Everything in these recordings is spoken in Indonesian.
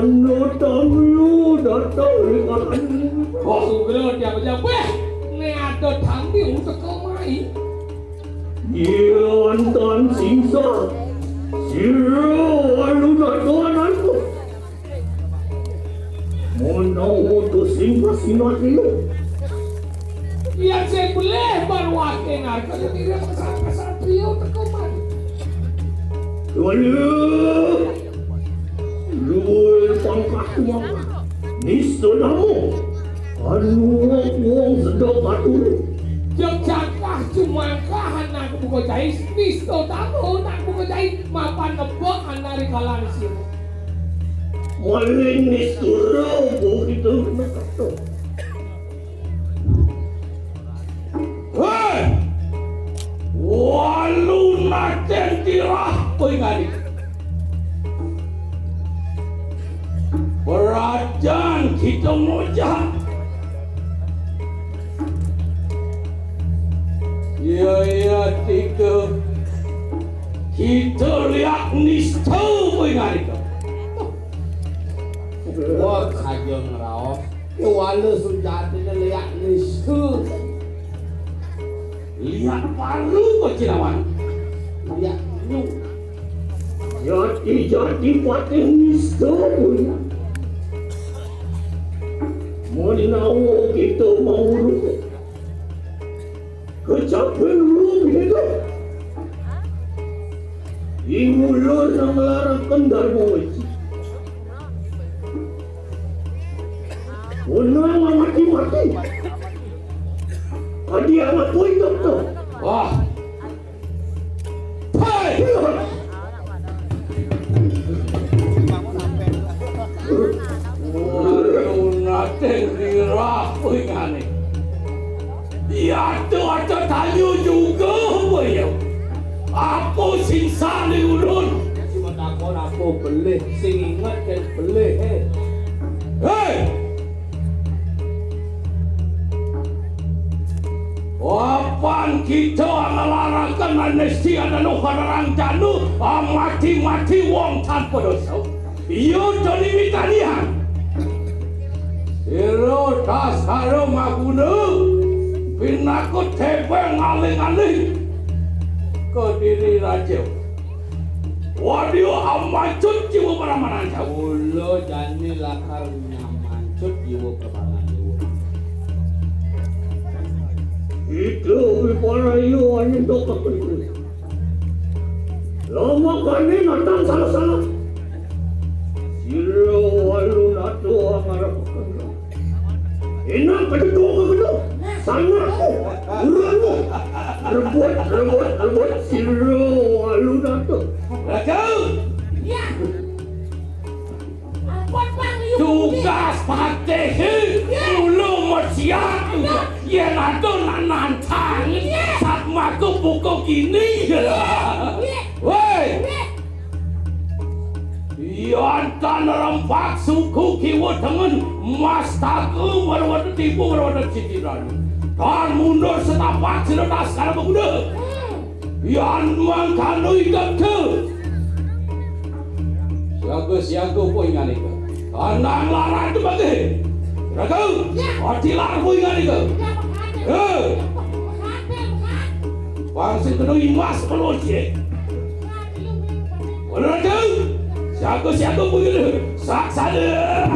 Anu tamu datang dengan kok sugro dia aja weh ne ada tamu teko mai Ian tan singsa Siro alu datang aku Mana untuk singsa sinat itu yang saya boleh baru akhir kalau tidak pasal trio teko mai Lu pangkat maka Nisanamu Anu wong sedok batu Jogjakah cumangkah anak buka jahit Nisto tamu anak buka jahit mapan nebok anak rikalan sini Maling nisturo begitu nakato Hei walu naten tirah pengani Kerajaan kita mojah Ya tiga kita lihat nisto pengani wah kajong raos walu sunjatnya lihat nisto lihat palu kok cinawan lihat nu Jadi patih nisto punya Mau kita mau urut Kecapean lu begitu Ingulur yang melarangkan dharma wajib Unang mati-mati Adi amat poin dokter wah hai naten dirah pengani ya tu ada tayu juga boyo aku singsa ni ulun si matakon aku belih sing ingat kan belih hei Wapan kita melarangkan amnesia dan orang janu mati-mati wong tanpa dosa iya jadi mitanian Iro dasaro maguna pinakut tebeng aling-aling ke diri raja wadio amancut jiwa peramanan jauh ulo jani lakar nyamancut jiwa peramanan jauh itu bipara iyo angin dokak itu lama kani natang salah-salah siro walu nato amarap kanda enak pada doa kebenar sangat urangmu rebut siro walu nato Rakau ya tugas patih ulu mesiat yang ada nantang saat maku pukul gini woi Yantan rempak suku kiwa dengan mas taku warwada tipu warwada ciciran dan mundur setapak seletas karena pemuda yang mengkanui gabtu siaga pun ingat itu kandang larang itu bagi rakau hati larang pun ingat itu pangsi kedua imas peloci rakau siaga pun ingat saksada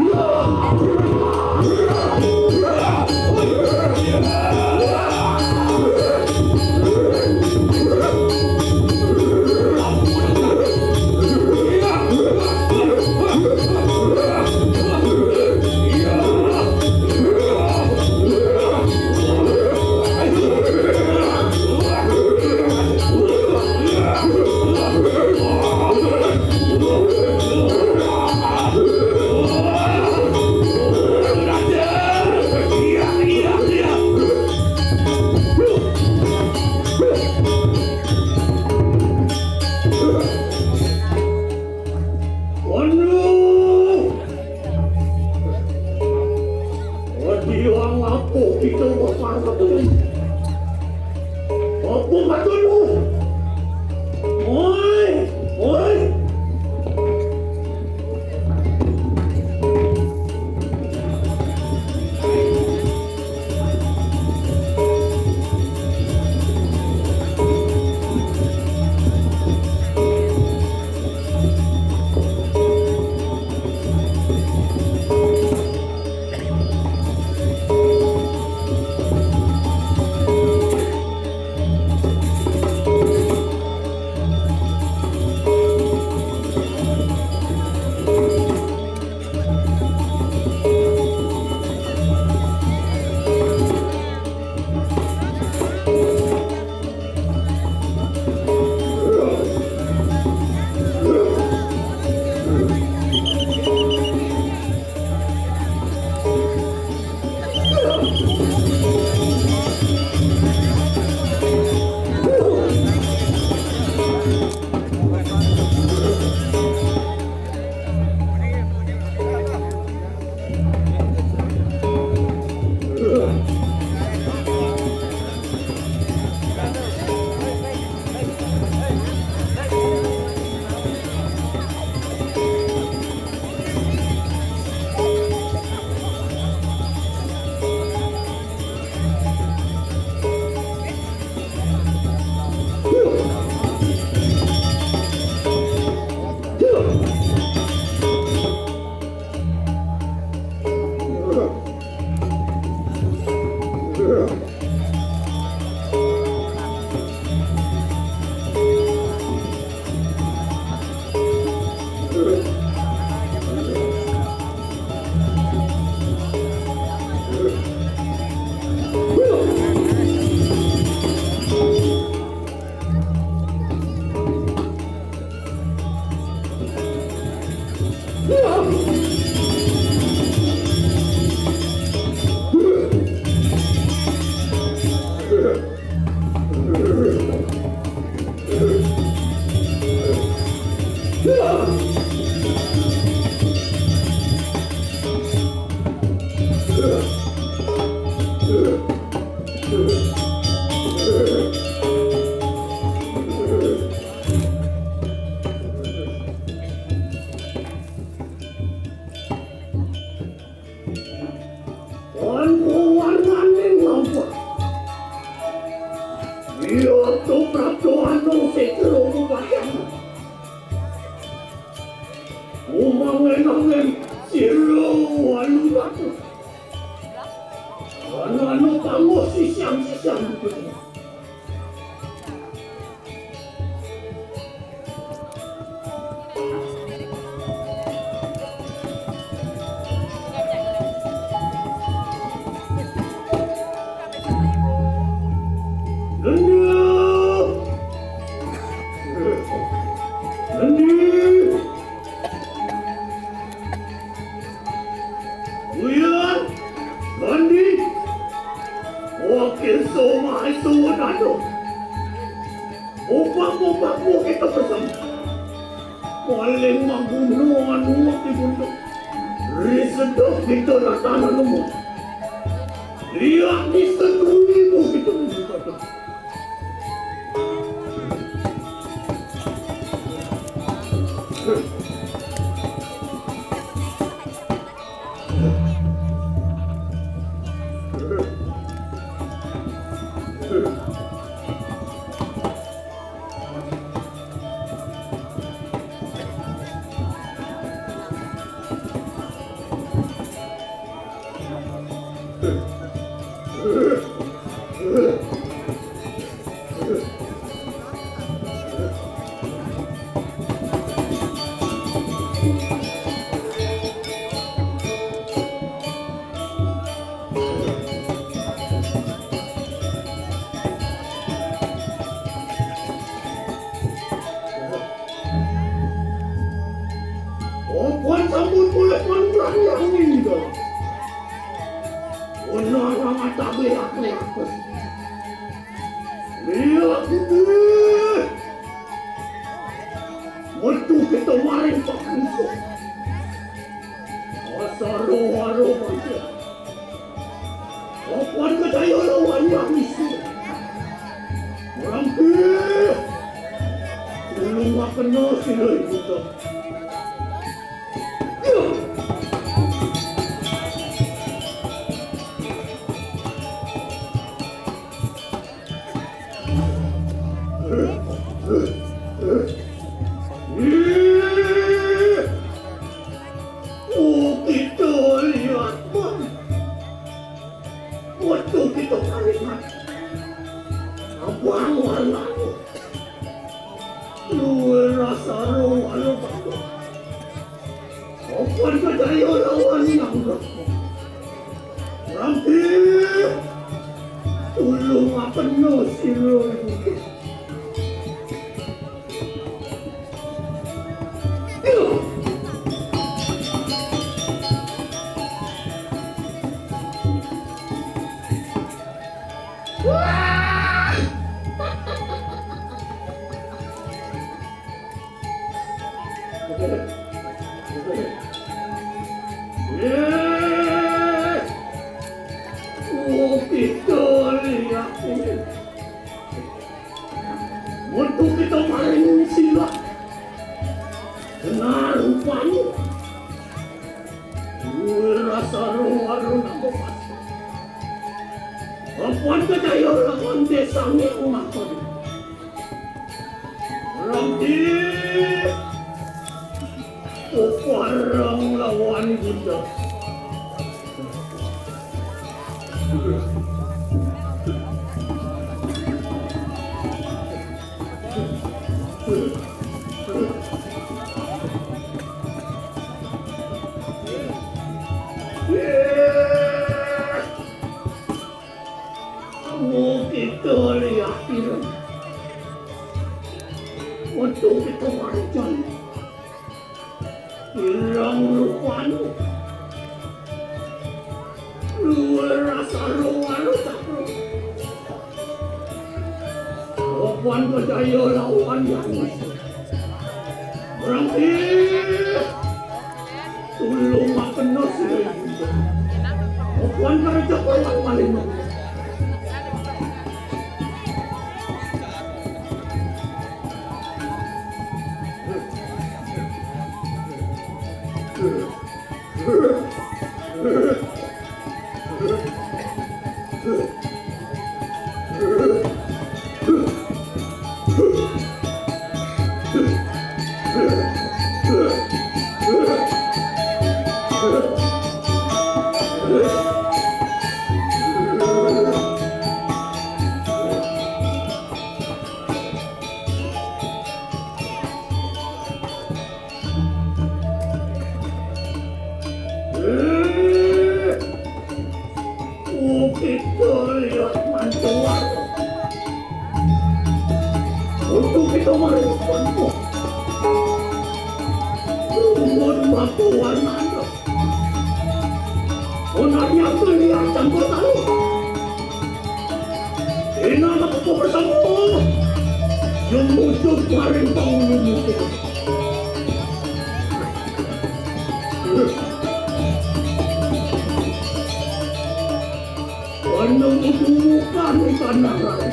Wan kerja kuat paling mau. Untuk kita merekonmu umur makuan anda onarnya kelihatan bertalu ini anak aku bersama yang musuh kemarin bangun musuh pandang itu bukan ikan narai.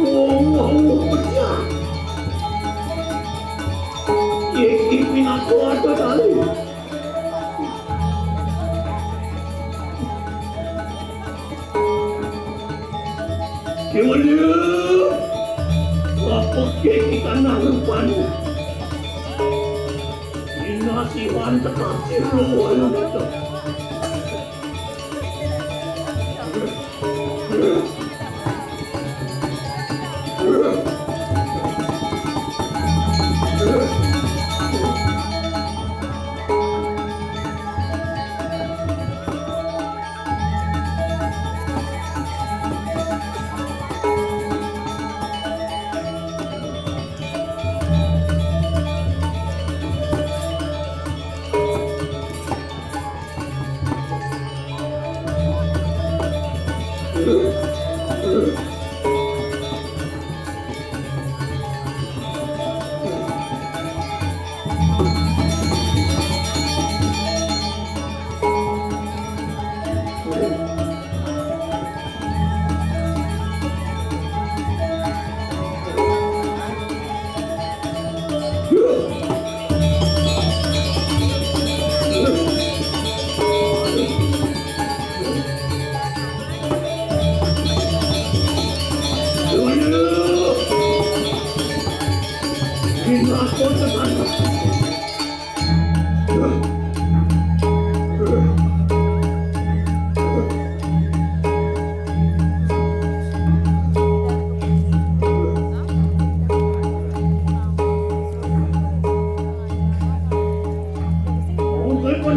Oh, pecah. Ini pinatu ada tali. Gimana? Apa ikan narai? Ini nasihan terkasih luar biasa.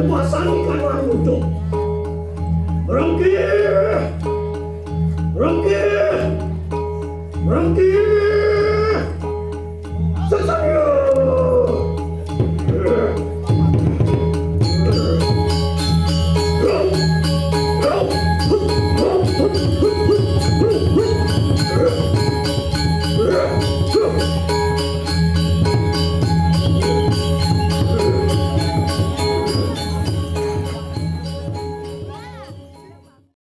Pasang